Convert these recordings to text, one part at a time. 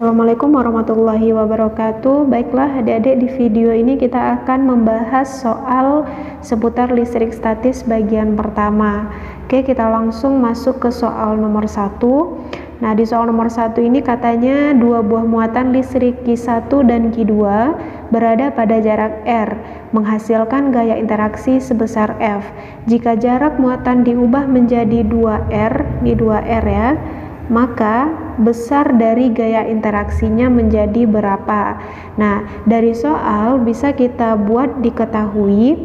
Assalamualaikum warahmatullahi wabarakatuh. Baiklah adik-adik, di video ini kita akan membahas soal seputar listrik statis bagian pertama. Oke, kita langsung masuk ke soal nomor 1. Nah, di soal nomor 1 ini katanya dua buah muatan listrik Q1 dan Q2 berada pada jarak R, menghasilkan gaya interaksi sebesar F. Jika jarak muatan diubah menjadi 2R, ini 2R ya, maka besar dari gaya interaksinya menjadi berapa? Nah, dari soal bisa kita buat diketahui.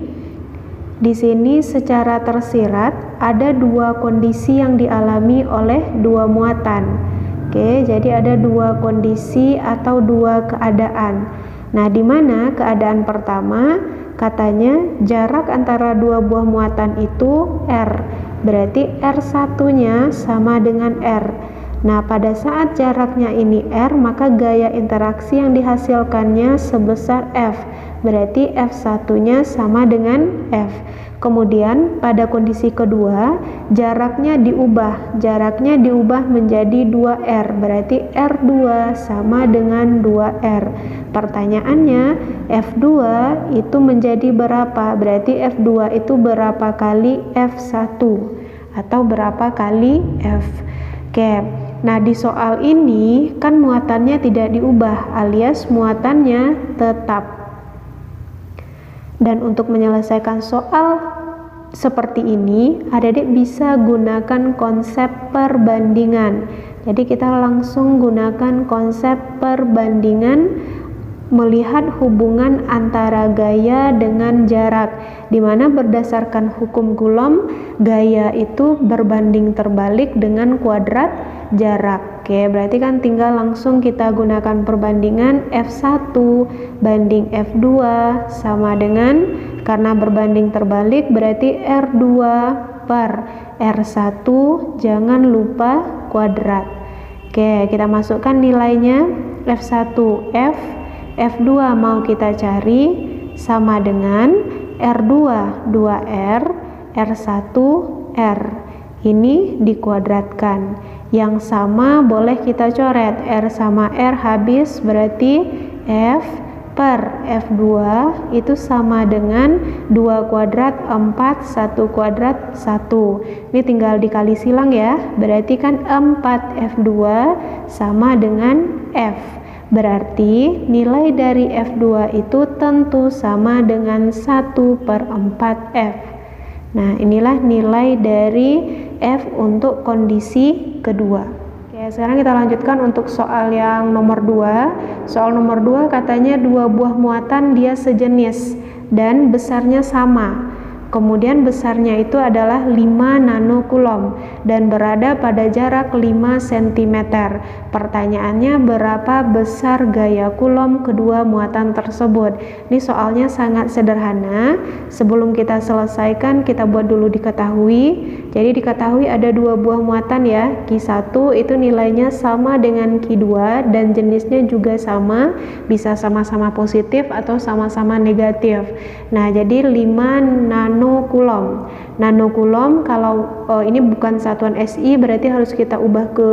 Di sini secara tersirat ada dua kondisi yang dialami oleh dua muatan. Oke, jadi ada dua kondisi atau dua keadaan. Nah, di mana keadaan pertama katanya jarak antara dua buah muatan itu R. Berarti R1-nya sama dengan R. Nah, pada saat jaraknya ini R, maka gaya interaksi yang dihasilkannya sebesar F. Berarti F1-nya sama dengan F. Kemudian pada kondisi kedua, jaraknya diubah menjadi 2R. Berarti R2 sama dengan 2R. Pertanyaannya, F2 itu menjadi berapa? Berarti F2 itu berapa kali F1 atau berapa kali F? Oke, nah di soal ini kan muatannya tidak diubah alias muatannya tetap. Dan untuk menyelesaikan soal seperti ini, adik-adik bisa gunakan konsep perbandingan. Jadi kita langsung gunakan konsep perbandingan melihat hubungan antara gaya dengan jarak, di mana berdasarkan hukum Coulomb gaya itu berbanding terbalik dengan kuadrat jarak. Oke, berarti kan tinggal langsung kita gunakan perbandingan F1 banding F2 sama dengan, karena berbanding terbalik berarti R2 per R1, jangan lupa kuadrat. Oke, kita masukkan nilainya. F1 F, F2 mau kita cari sama dengan R2 2R, R1 R. Ini dikuadratkan. Yang sama boleh kita coret, R sama R habis, berarti F per F2 itu sama dengan 2 kuadrat 4, 1 kuadrat 1. Ini tinggal dikali silang ya, berarti kan 4 F2 sama dengan F. Berarti nilai dari F2 itu tentu sama dengan 1 per 4 F. Nah, inilah nilai dari F untuk kondisi kedua. Oke, sekarang kita lanjutkan untuk soal yang nomor 2. Soal nomor 2 katanya dua buah muatan dia sejenis dan besarnya sama. Kemudian besarnya itu adalah 5 nanocoulomb dan berada pada jarak 5 cm. Pertanyaannya, berapa besar gaya coulomb kedua muatan tersebut? Ini soalnya sangat sederhana. Sebelum kita selesaikan, kita buat dulu diketahui. Jadi diketahui ada dua buah muatan ya. Q1 itu nilainya sama dengan Q2 dan jenisnya juga sama, bisa sama-sama positif atau sama-sama negatif. Nah, jadi 5 nanocoulomb. Nanocoulomb kalau ini bukan satuan SI, berarti harus kita ubah ke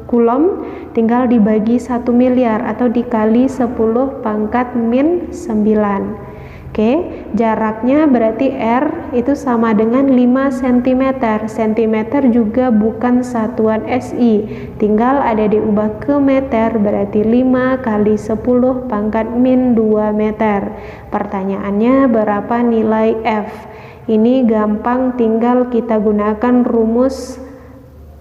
coulomb, tinggal dibagi 1 miliar atau dikali 10 pangkat min 9. Oke, jaraknya berarti R itu sama dengan 5 cm. Cm juga bukan satuan SI, tinggal ada diubah ke meter, berarti 5 kali 10 pangkat min 2 meter. Pertanyaannya, berapa nilai F? Ini gampang, tinggal kita gunakan rumus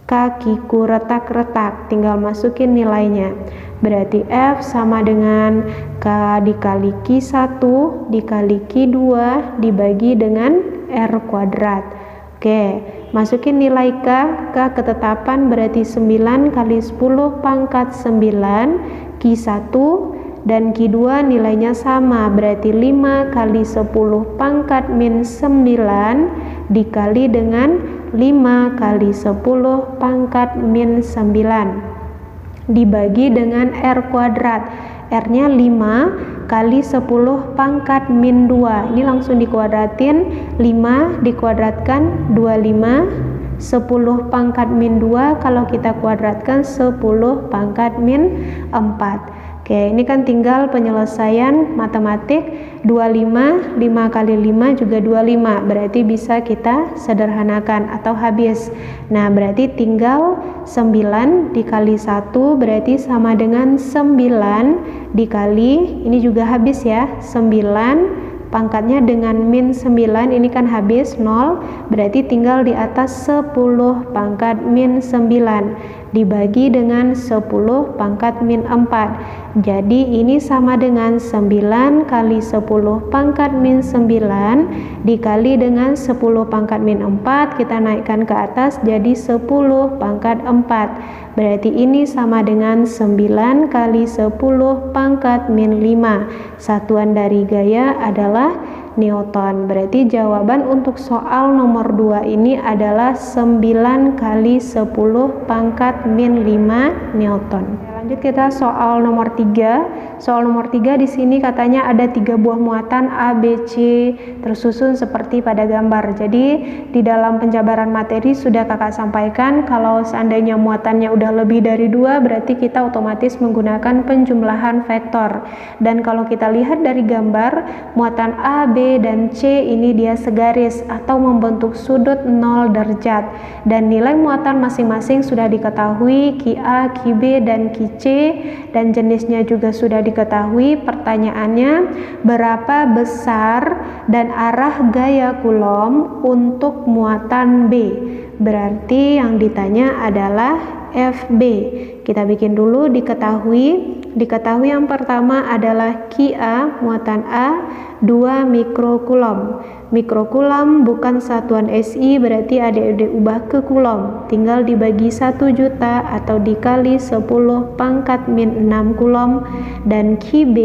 kakiku retak-retak, tinggal masukin nilainya. Berarti F sama dengan K dikali Q1 dikali Q2 dibagi dengan R kuadrat. Oke, masukin nilai K ketetapan, berarti 9 kali 10 pangkat 9 Q1, dan Q2 nilainya sama, berarti 5 kali 10 pangkat min 9 dikali dengan 5 kali 10 pangkat min 9 dibagi dengan R kuadrat. R-nya 5 kali 10 pangkat min 2. Ini langsung dikuadratin, 5 dikuadratkan 25 10 pangkat min 2 kalau kita kuadratkan 10 pangkat min 4. Oke, ini kan tinggal penyelesaian matematik. 25, 5 kali 5 juga 25, berarti bisa kita sederhanakan atau habis. Nah, berarti tinggal 9 dikali 1 berarti sama dengan 9 dikali, ini juga habis ya, 9 pangkatnya dengan min 9, ini kan habis 0, berarti tinggal di atas 10 pangkat min 9 dibagi dengan 10 pangkat min 4. Jadi ini sama dengan 9 kali 10 pangkat min 9 dikali dengan 10 pangkat min 4, kita naikkan ke atas jadi 10 pangkat 4. Berarti ini sama dengan 9 kali 10 pangkat min 5. Satuan dari gaya adalah Newton. Berarti jawaban untuk soal nomor 2 ini adalah 9 kali 10 pangkat min 5 Newton. Lanjut kita soal nomor 3. Soal nomor 3 di sini katanya ada 3 buah muatan A, B, C tersusun seperti pada gambar. Jadi di dalam penjabaran materi sudah kakak sampaikan kalau seandainya muatannya udah lebih dari 2 berarti kita otomatis menggunakan penjumlahan vektor. Dan kalau kita lihat dari gambar, muatan A, B, dan C ini dia segaris atau membentuk sudut 0 derajat. Dan nilai muatan masing-masing sudah diketahui, QA, QB, dan QC, dan jenisnya juga sudah diketahui. Pertanyaannya, berapa besar dan arah gaya Coulomb untuk muatan B? Berarti yang ditanya adalah FB. Kita bikin dulu diketahui. Diketahui yang pertama adalah QA, muatan A, 2 mikrocoulomb. Mikrocoulomb bukan satuan SI, berarti adik-adik ubah ke coulomb. Tinggal dibagi 1 juta atau dikali 10 pangkat min 6 coulomb. Dan QB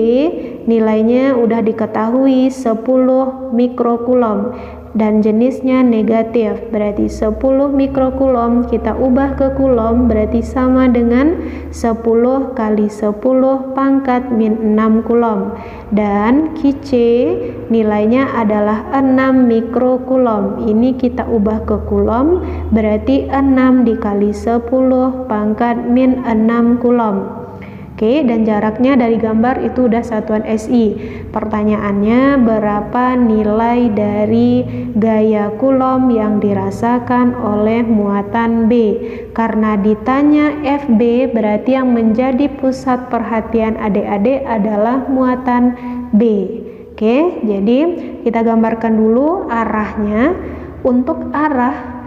nilainya udah diketahui 10 mikrocoulomb. Dan jenisnya negatif, berarti 10 mikrocoulomb kita ubah ke coulomb berarti sama dengan 10 kali 10 pangkat min 6 coulomb. Dan QC nilainya adalah 6 mikrocoulomb, ini kita ubah ke coulomb berarti 6 dikali 10 pangkat min 6 coulomb. Oke, dan jaraknya dari gambar itu udah satuan SI. Pertanyaannya, berapa nilai dari gaya Coulomb yang dirasakan oleh muatan B? Karena ditanya FB, berarti yang menjadi pusat perhatian adik-adik adalah muatan B. Oke, jadi kita gambarkan dulu arahnya. Untuk arah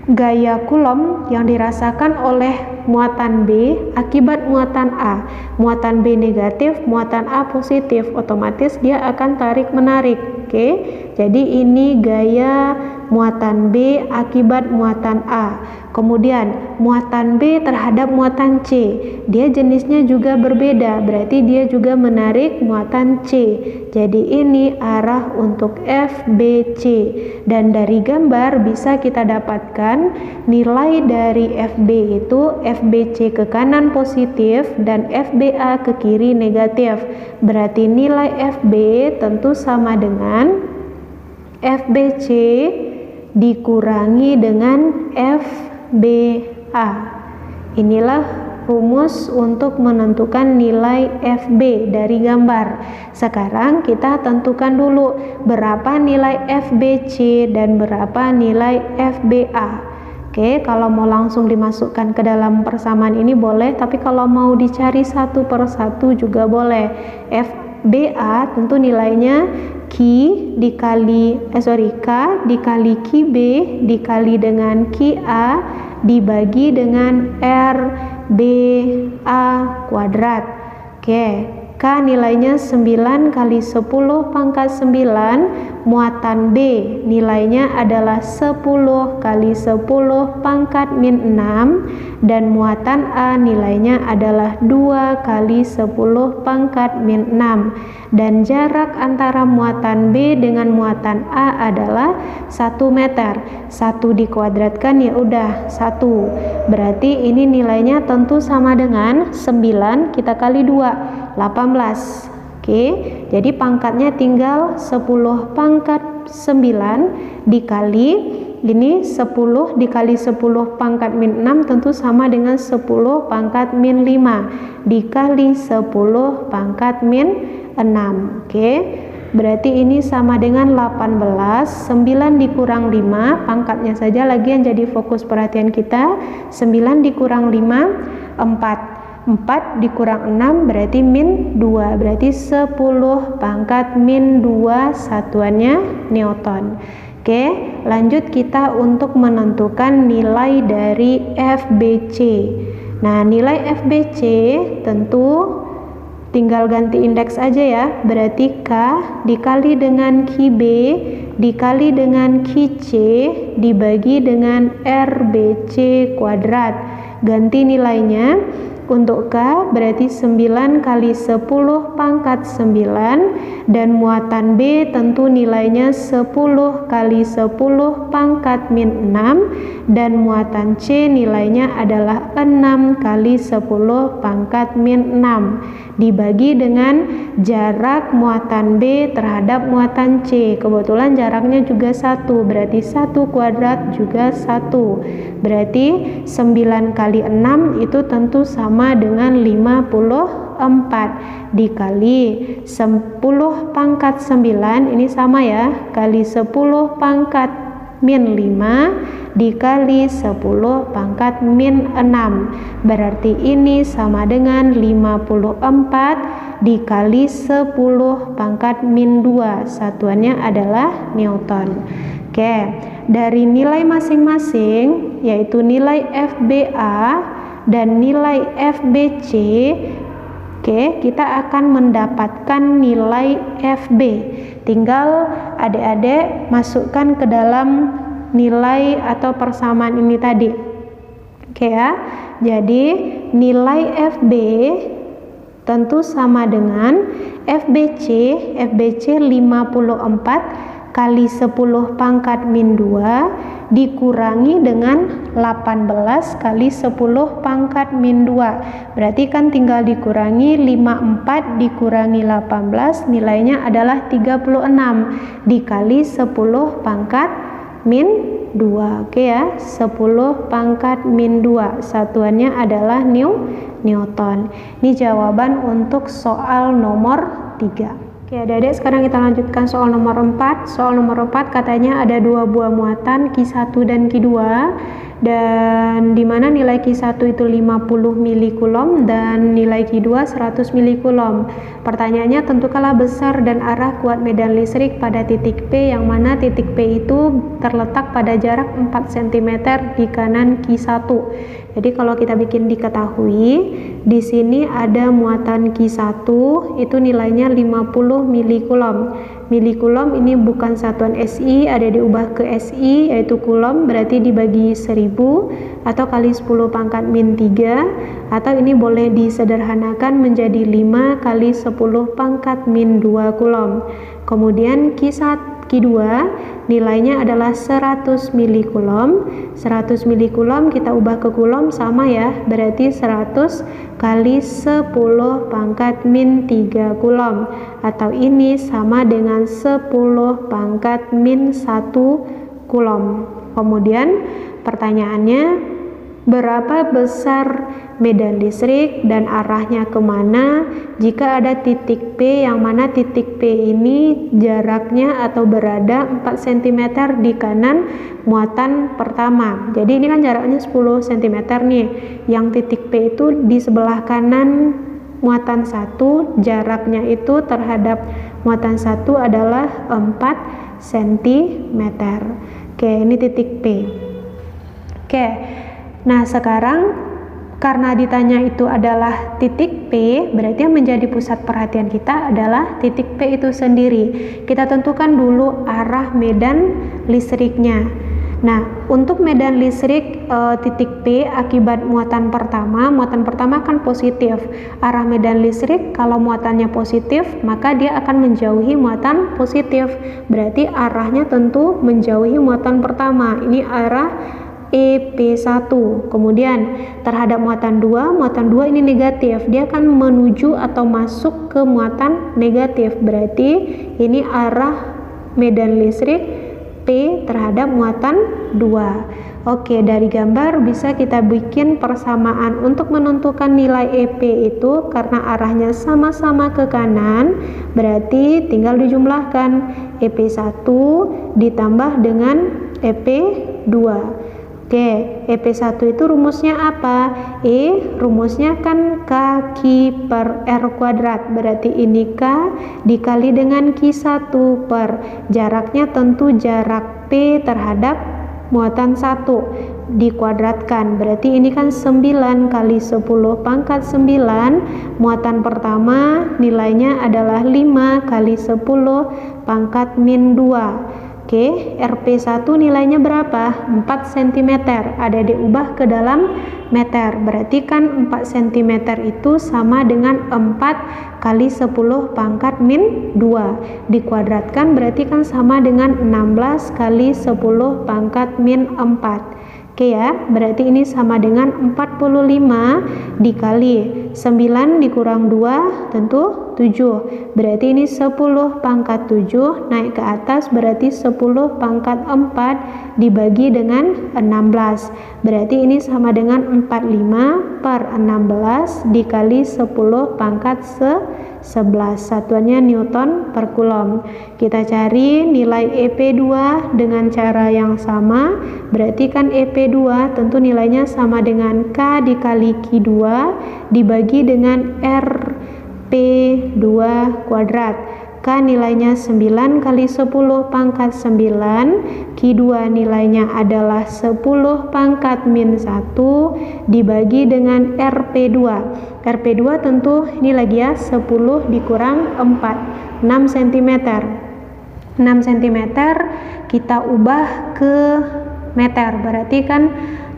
gaya Coulomb yang dirasakan oleh muatan B akibat muatan A. Muatan B negatif, muatan A positif, otomatis dia akan tarik menarik. Oke, jadi ini gaya muatan B akibat muatan A. Kemudian muatan B terhadap muatan C, dia jenisnya juga berbeda, berarti dia juga menarik muatan C. Jadi ini arah untuk FBC. Dan dari gambar bisa kita dapatkan nilai dari FB itu FBC ke kanan positif dan FBA ke kiri negatif. Berarti nilai FB tentu sama dengan FBC dikurangi dengan FBA. Inilah rumus untuk menentukan nilai FB dari gambar. Sekarang kita tentukan dulu berapa nilai FBC dan berapa nilai FBA. Oke, kalau mau langsung dimasukkan ke dalam persamaan ini boleh, tapi kalau mau dicari satu per satu juga boleh. FBA tentu nilainya K dikali QB dikali dengan QA dibagi dengan RBA kuadrat. Oke, K nilainya 9 kali 10 pangkat 9, muatan B nilainya adalah 10 kali 10 pangkat min 6, dan muatan A nilainya adalah 2 kali 10 pangkat min 6. Dan jarak antara muatan B dengan muatan A adalah 1 meter. 1 dikuadratkan ya udah 1. Berarti ini nilainya tentu sama dengan 9 kita kali 2, 18. Oke, jadi pangkatnya tinggal 10 pangkat 9 dikali ini 10 dikali 10 pangkat min 6 tentu sama dengan 10 pangkat min 5 dikali 10 pangkat min 6. Oke, berarti ini sama dengan 18. 9 dikurang 5, pangkatnya saja lagi yang jadi fokus perhatian kita. 9 dikurang 5, 4. 4 dikurang 6 berarti min 2, berarti 10 pangkat min 2 satuannya Newton. Oke, lanjut kita untuk menentukan nilai dari FBC. Nah, nilai FBC tentu tinggal ganti indeks aja ya, berarti K dikali dengan QB dikali dengan QC dibagi dengan RBC kuadrat. Ganti nilainya. Untuk K berarti 9 kali 10 pangkat 9 dan muatan B tentu nilainya 10 kali 10 pangkat min 6 dan muatan C nilainya adalah 6 kali 10 pangkat min 6 dibagi dengan jarak muatan B terhadap muatan C. Kebetulan jaraknya juga 1, berarti 1 kuadrat juga 1. Berarti 9 kali 6 itu tentu sama dengan 54 dikali 10 pangkat 9 ini sama ya, kali 10 pangkat min 5 dikali 10 pangkat min 6, berarti ini sama dengan 54 dikali 10 pangkat min 2, satuannya adalah Newton. Oke, dari nilai masing-masing yaitu nilai FBA dan nilai FBC, oke, kita akan mendapatkan nilai FB. Tinggal adik-adik masukkan ke dalam nilai atau persamaan ini tadi. Oke ya. Jadi nilai FB tentu sama dengan FBC 54 kali 10 pangkat min 2 dikurangi dengan 18 kali 10 pangkat min 2. Berarti kan tinggal dikurangi 54 dikurangi 18 nilainya adalah 36 dikali 10 pangkat min 2. Oke ya, 10 pangkat min 2 satuannya adalah Newton. Ini jawaban untuk soal nomor 3. Oke adik-adik, sekarang kita lanjutkan soal nomor 4. Soal nomor 4 katanya ada 2 buah muatan Q1 dan Q2 dan dimana nilai Q1 itu 50 milikulom dan nilai Q2 100 milikulom. Pertanyaannya, tentukanlah besar dan arah kuat medan listrik pada titik P yang mana titik P itu terletak pada jarak 4 cm di kanan Q1. Jadi kalau kita bikin diketahui, di sini ada muatan Q1 itu nilainya 50 milikulom. Milikulom ini bukan satuan SI, ada diubah ke SI yaitu kulom, berarti dibagi 1000 atau kali 10 pangkat min 3, atau ini boleh disederhanakan menjadi 5 kali 10 pangkat min 2 kulom. Kemudian Q2 nilainya adalah 100 milikulom. 100 milikulom kita ubah ke kulom sama ya, berarti 100 kali 10 pangkat min 3 kulom, atau ini sama dengan 10 pangkat min 1 kulom. Kemudian pertanyaannya, berapa besar medan listrik dan arahnya kemana jika ada titik P yang mana titik P ini jaraknya atau berada 4 cm di kanan muatan pertama. Jadi ini kan jaraknya 10 cm nih, yang titik P itu di sebelah kanan muatan 1, jaraknya itu terhadap muatan 1 adalah 4 cm. Oke, ini titik P. Oke, nah sekarang karena ditanya itu adalah titik P, berarti yang menjadi pusat perhatian kita adalah titik P itu sendiri. Kita tentukan dulu arah medan listriknya. Nah, untuk medan listrik titik P akibat muatan pertama kan positif. Arah medan listrik kalau muatannya positif, maka dia akan menjauhi muatan positif. Berarti arahnya tentu menjauhi muatan pertama. Ini arah EP1. Kemudian terhadap muatan 2 ini negatif, dia akan menuju atau masuk ke muatan negatif, berarti ini arah medan listrik P terhadap muatan 2. Oke, dari gambar bisa kita bikin persamaan untuk menentukan nilai EP itu karena arahnya sama-sama ke kanan, berarti tinggal dijumlahkan EP1 ditambah dengan EP2. Oke, EP1 itu rumusnya apa? Rumusnya kan K/Q per R kuadrat, berarti ini K dikali dengan Q1 per jaraknya tentu jarak P terhadap muatan 1 dikuadratkan, berarti ini kan 9 kali 10 pangkat 9, muatan pertama nilainya adalah 5 kali 10 pangkat min 2. Oke, RP1 nilainya berapa? 4 cm. Adik-adik ubah ke dalam meter, berarti kan 4 cm itu sama dengan 4 kali 10 pangkat min 2 dikuadratkan, berarti kan sama dengan 16 kali 10 pangkat min 4. Oke ya, berarti ini sama dengan 45 dikali 9 dikurang 2 tentu 7, berarti ini 10 pangkat 7 naik ke atas, berarti 10 pangkat 4 dibagi dengan 16, berarti ini sama dengan 45 per 16 dikali 10 pangkat 11, satuannya Newton per Coulomb. Kita cari nilai EP2 dengan cara yang sama, berarti kan EP2 tentu nilainya sama dengan K dikali Q2 dibagi dengan RP2 kuadrat. K nilainya 9 kali 10 pangkat 9, Q2 nilainya adalah 10 pangkat min 1 dibagi dengan RP2. RP2 tentu ini lagi ya, 10 dikurang 4, 6 cm. 6 cm kita ubah ke meter, berarti kan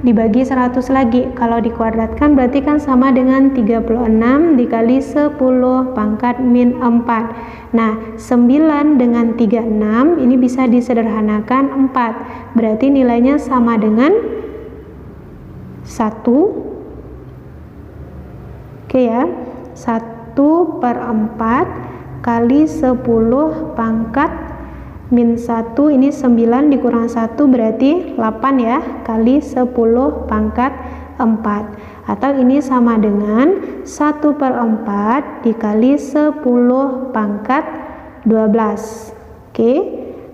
dibagi 100 lagi, kalau dikuadratkan berarti kan sama dengan 36 dikali 10 pangkat min 4. Nah, 9 dengan 36 ini bisa disederhanakan 4, berarti nilainya sama dengan 1. Oke ya, 1 per 4 kali 10 pangkat min 1, ini 9 dikurang 1 berarti 8 ya, kali 10 pangkat 4, atau ini sama dengan 1 per 4 dikali 10 pangkat 12. Oke,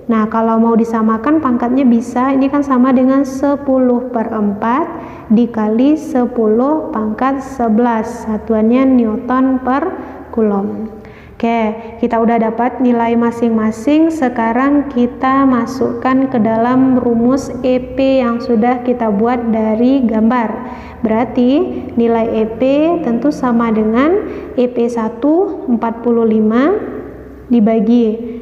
nah kalau mau disamakan pangkatnya bisa, ini kan sama dengan 10 per 4 dikali 10 pangkat 11, satuannya Newton per Coulomb. Oke, kita udah dapat nilai masing-masing. Sekarang kita masukkan ke dalam rumus EP yang sudah kita buat dari gambar. Berarti nilai EP tentu sama dengan EP1 45 dibagi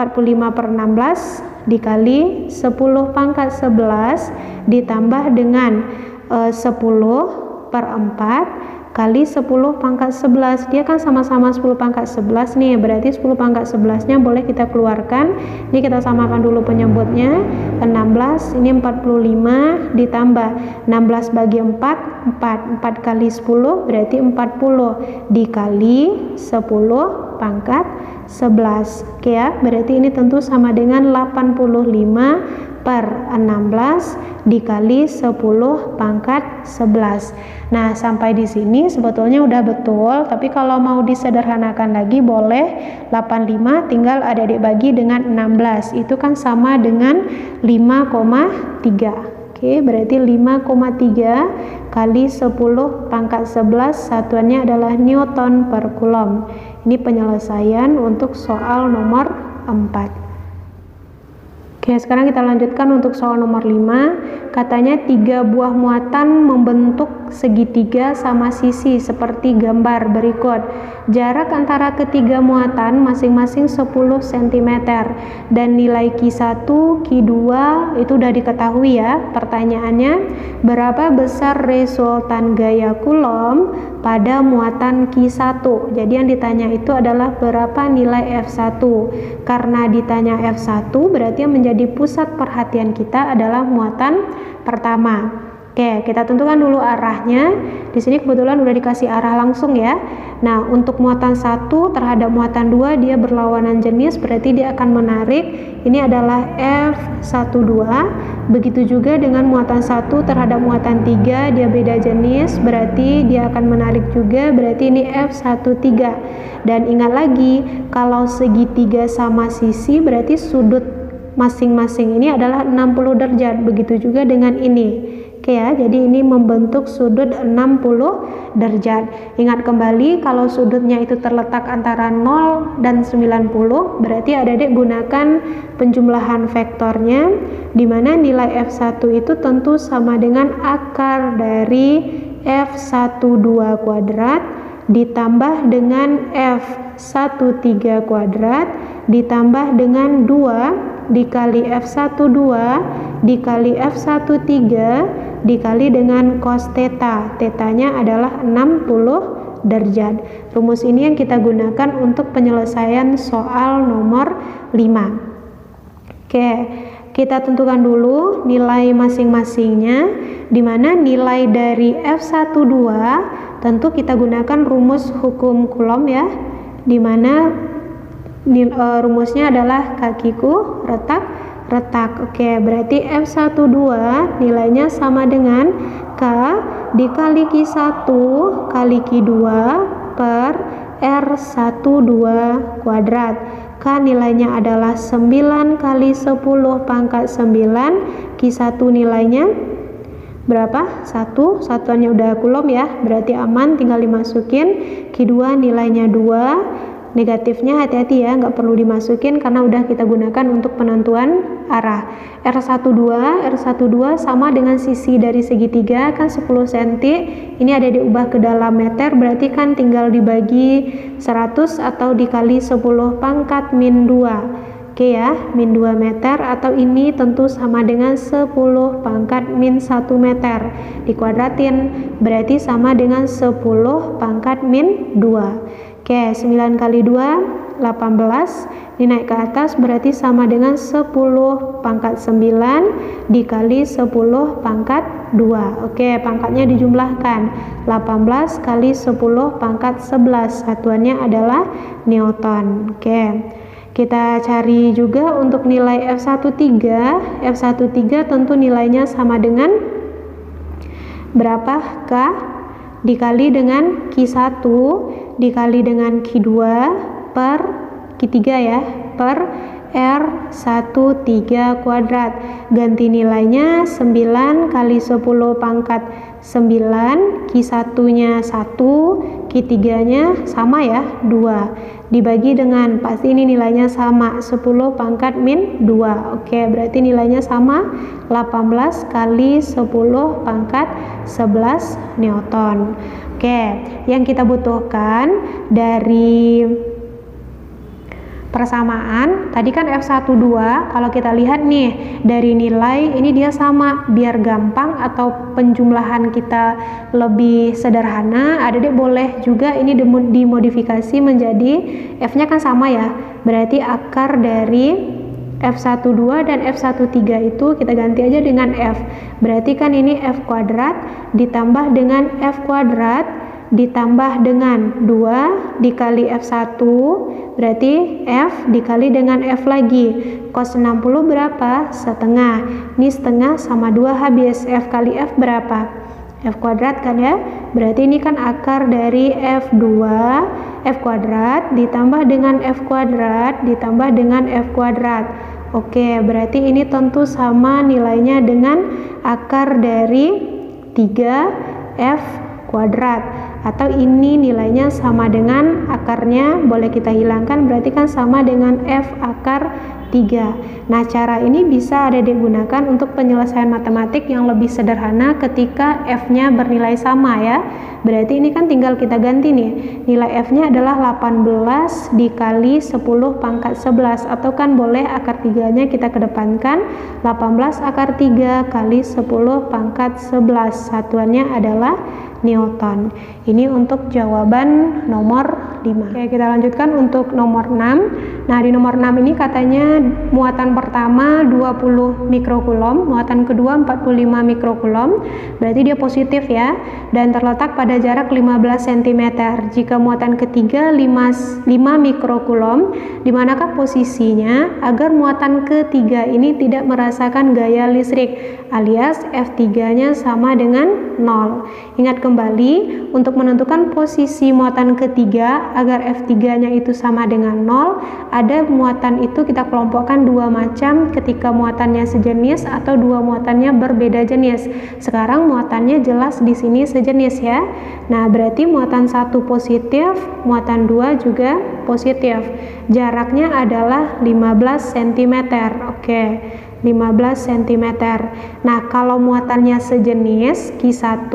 45 per 16 dikali 10 pangkat 11 ditambah dengan 10 per 4 kali 10 pangkat 11, dia kan sama-sama 10 pangkat 11 nih, berarti 10 pangkat 11 nya boleh kita keluarkan. Ini kita samakan dulu penyebutnya, 16 ini 45 ditambah 16 bagi 4 4 kali 10 berarti 40 dikali 10 pangkat 11. Oke ya, berarti ini tentu sama dengan 85 per 16 dikali 10 pangkat 11. Nah, sampai di sini sebetulnya udah betul, tapi kalau mau disederhanakan lagi boleh 85 tinggal adik-adik bagi dengan 16. Itu kan sama dengan 5,3. Oke, berarti 5,3 kali 10 pangkat 11 satuannya adalah Newton per Coulomb. Ini penyelesaian untuk soal nomor 4. Oke, sekarang kita lanjutkan untuk soal nomor 5. Katanya 3 buah muatan membentuk segitiga sama sisi seperti gambar berikut. Jarak antara ketiga muatan masing-masing 10 cm dan nilai Q1, Q2 itu udah diketahui ya. Pertanyaannya, berapa besar resultan gaya Coulomb pada muatan Q1? Jadi yang ditanya itu adalah berapa nilai F1. Karena ditanya F1 berarti yang menjadi pusat perhatian kita adalah muatan pertama. Oke, kita tentukan dulu arahnya. Di sini kebetulan udah dikasih arah langsung ya. Nah, untuk muatan 1 terhadap muatan 2 dia berlawanan jenis, berarti dia akan menarik. Ini adalah F12. Begitu juga dengan muatan 1 terhadap muatan 3 dia beda jenis, berarti dia akan menarik juga, berarti ini F13. Dan ingat lagi, kalau segitiga sama sisi berarti sudut masing-masing ini adalah 60 derajat. Begitu juga dengan ini. Oke ya, jadi ini membentuk sudut 60 derajat. Ingat kembali, kalau sudutnya itu terletak antara 0 dan 90, berarti adik-adik gunakan penjumlahan vektornya, di mana nilai F1 itu tentu sama dengan akar dari F12 kuadrat ditambah dengan F13 kuadrat ditambah dengan 2 dikali F12 dikali F13 dikali dengan cos theta. Tetanya adalah 60 derajat. Rumus ini yang kita gunakan untuk penyelesaian soal nomor 5. Oke, kita tentukan dulu nilai masing-masingnya, di mana nilai dari F12 tentu kita gunakan rumus hukum Coulomb ya, di mana rumusnya adalah kakiku retak. Oke, berarti F12 nilainya sama dengan K dikali Q1 kali Q2 per R12 kuadrat. K nilainya adalah 9 kali 10 pangkat 9. Q1 nilainya berapa? 1. Satuannya udah Coulomb ya, berarti aman, tinggal dimasukin. Q2 nilainya 2. Negatifnya hati-hati ya, nggak perlu dimasukin karena udah kita gunakan untuk penentuan arah. R12 sama dengan sisi dari segitiga kan 10 cm. Ini ada diubah ke dalam meter, berarti kan tinggal dibagi 100 atau dikali 10 pangkat min 2. Oke ya, min 2 meter, atau ini tentu sama dengan 10 pangkat min 1 meter. Dikuadratin, berarti sama dengan 10 pangkat min 2. Oke, 9 kali 2, 18. Ini naik ke atas berarti sama dengan 10 pangkat 9 dikali 10 pangkat 2. Oke, pangkatnya dijumlahkan. 18 kali 10 pangkat 11. Satuannya adalah Newton. Oke, kita cari juga untuk nilai F13. F13 tentu nilainya sama dengan berapa? K dikali dengan Q1 dikali dengan Q2 per Q3 ya, per R13 kuadrat. Ganti nilainya 9 kali 10 pangkat 9, Q1 nya 1, Q3 nya sama ya, 2. Dibagi dengan, pasti ini nilainya sama, 10 pangkat min 2. Oke, berarti nilainya sama, 18 kali 10 pangkat 11 Newton. Oke, yang kita butuhkan dari persamaan tadi kan F12, kalau kita lihat nih dari nilai ini dia sama, biar gampang atau penjumlahan kita lebih sederhana, adik-adik boleh juga ini dimodifikasi menjadi F nya kan sama ya, berarti akar dari F12 dan F13 itu kita ganti aja dengan F, berarti kan ini F kuadrat ditambah dengan F kuadrat ditambah dengan 2 dikali F1, berarti F dikali dengan F lagi. Cos 60 berapa? Setengah. Ini setengah sama 2 habis. F kali F berapa? F kuadrat kan ya? Berarti ini kan akar dari F2, F kuadrat ditambah dengan F kuadrat ditambah dengan F kuadrat. Oke, berarti ini tentu sama nilainya dengan akar dari 3F kuadrat, atau ini nilainya sama dengan akarnya, boleh kita hilangkan, berarti kan sama dengan F akar 3. Nah, cara ini bisa ada digunakan untuk penyelesaian matematik yang lebih sederhana ketika F-nya bernilai sama ya. Berarti ini kan tinggal kita ganti nih. Nilai F-nya adalah 18 dikali 10 pangkat 11, atau kan boleh akar 3-nya kita kedepankan, 18 akar 3 kali 10 pangkat 11. Satuannya adalah Newton. Ini untuk jawaban nomor 5. 45. Oke, kita lanjutkan untuk nomor 6. Nah, di nomor 6 ini katanya muatan pertama 20 mikrokulom, muatan kedua 45 mikrokulom, berarti dia positif ya, dan terletak pada jarak 15 cm. Jika muatan ketiga 5 mikrokulom, di manakah posisinya agar muatan ketiga ini tidak merasakan gaya listrik, alias F3-nya sama dengan 0. Ingat kembali, untuk menentukan posisi muatan ketiga agar F3-nya itu sama dengan 0, ada muatan itu kita kelompokkan dua macam ketika muatannya sejenis atau dua muatannya berbeda jenis. Sekarang muatannya jelas di sini sejenis ya. Nah, berarti muatan 1 positif, muatan 2 juga positif. Jaraknya adalah 15 cm. Oke. 15 cm. Nah, kalau muatannya sejenis Q1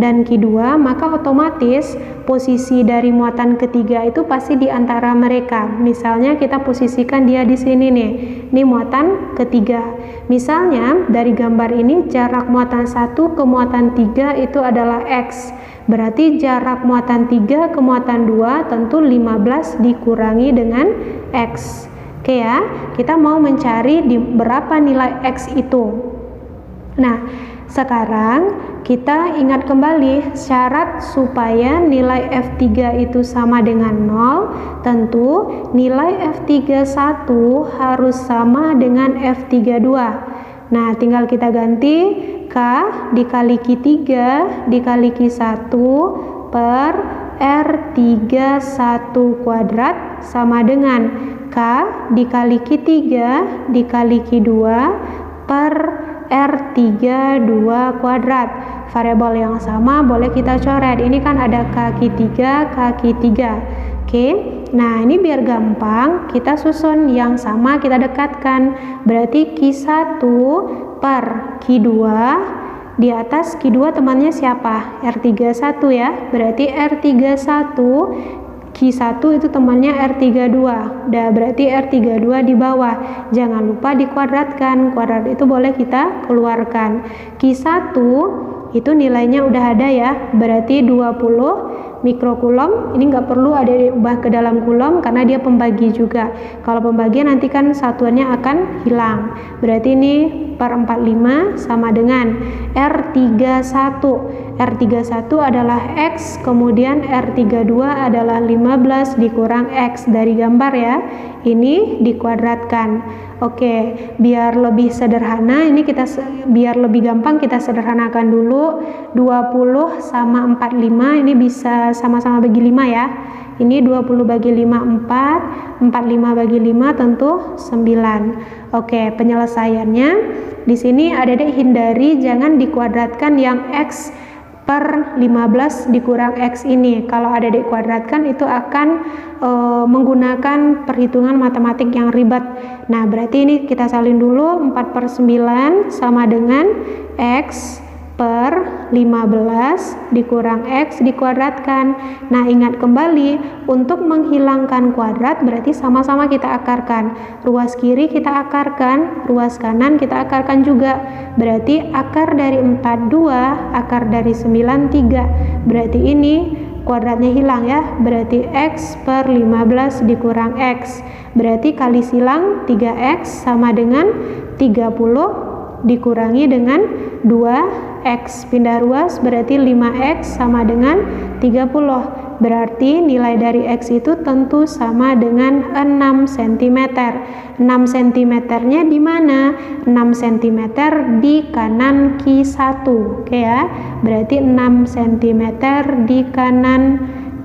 dan Q2, maka otomatis posisi dari muatan ketiga itu pasti di antara mereka. Misalnya kita posisikan dia di sini nih. Ini muatan ketiga. Misalnya dari gambar ini jarak muatan 1 ke muatan 3 itu adalah X. Berarti jarak muatan 3 ke muatan 2 tentu 15 dikurangi dengan X. Oke ya, kita mau mencari di berapa nilai X itu. Nah, sekarang kita ingat kembali syarat supaya nilai F3 itu sama dengan 0, tentu nilai F31 harus sama dengan F32. Nah, tinggal kita ganti K dikali Q3 dikali Q1 per R31 kuadrat sama dengan K dikali Q3 dikali Q2 per R32 kuadrat. Variabel yang sama boleh kita coret. Ini kan ada K-Q3, K-Q3. Oke, nah ini biar gampang kita susun yang sama, kita dekatkan. Berarti Q1 per Q2, di atas Q2 temannya siapa? R31 ya. Berarti R31, Q1 itu temannya R32. Udah, berarti R32 di bawah. Jangan lupa dikuadratkan. Kuadrat itu boleh kita keluarkan. Q1 itu nilainya udah ada ya. Berarti 20 mikrokulom. Ini nggak perlu ada diubah ke dalam kulom karena dia pembagi juga. Kalau pembagian nanti kan satuannya akan hilang. Berarti ini per 45 sama dengan R31. R31 adalah X, kemudian R32 adalah 15 dikurang X dari gambar ya. Ini dikuadratkan. Oke, biar lebih sederhana, ini biar lebih gampang kita sederhanakan dulu. 20 sama 45 ini bisa sama-sama bagi 5 ya. Ini 20 bagi 5 4, 45 bagi 5 tentu 9. Oke, penyelesaiannya di sini Adik-adik hindari jangan dikuadratkan yang X per 15 dikurang X ini. Kalau Adik-adik kuadratkan itu akan menggunakan perhitungan matematik yang ribet. Nah, berarti ini kita salin dulu. 4 per 9 sama dengan X per 15 dikurang X dikuadratkan. Nah, ingat kembali, untuk menghilangkan kuadrat berarti sama-sama kita akarkan. Ruas kiri kita akarkan, ruas kanan kita akarkan juga. Berarti akar dari 4 2, akar dari 9 3. Berarti ini kuadratnya hilang ya. Berarti X per 15 dikurang X. Berarti kali silang 3X sama dengan 30 dikurangi dengan 2X. Pindah ruas berarti 5X sama dengan 30. Berarti nilai dari X itu tentu sama dengan 6 cm. 6 cm-nya di mana? 6 cm di kanan Q1. Oke ya. Berarti 6 cm di kanan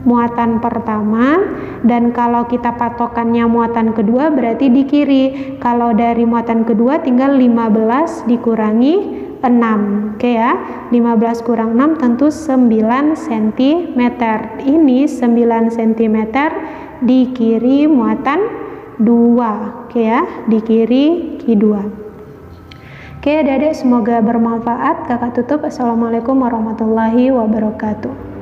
muatan pertama, dan kalau kita patokannya muatan kedua berarti di kiri. Kalau dari muatan kedua tinggal 15 dikurangi 6. Oke ya, 15 kurang 6 tentu 9 cm. Ini 9 cm di kiri muatan 2. Oke ya, di kiri Q2. Oke, Adik-adik, semoga bermanfaat. Kakak tutup. Assalamualaikum warahmatullahi wabarakatuh.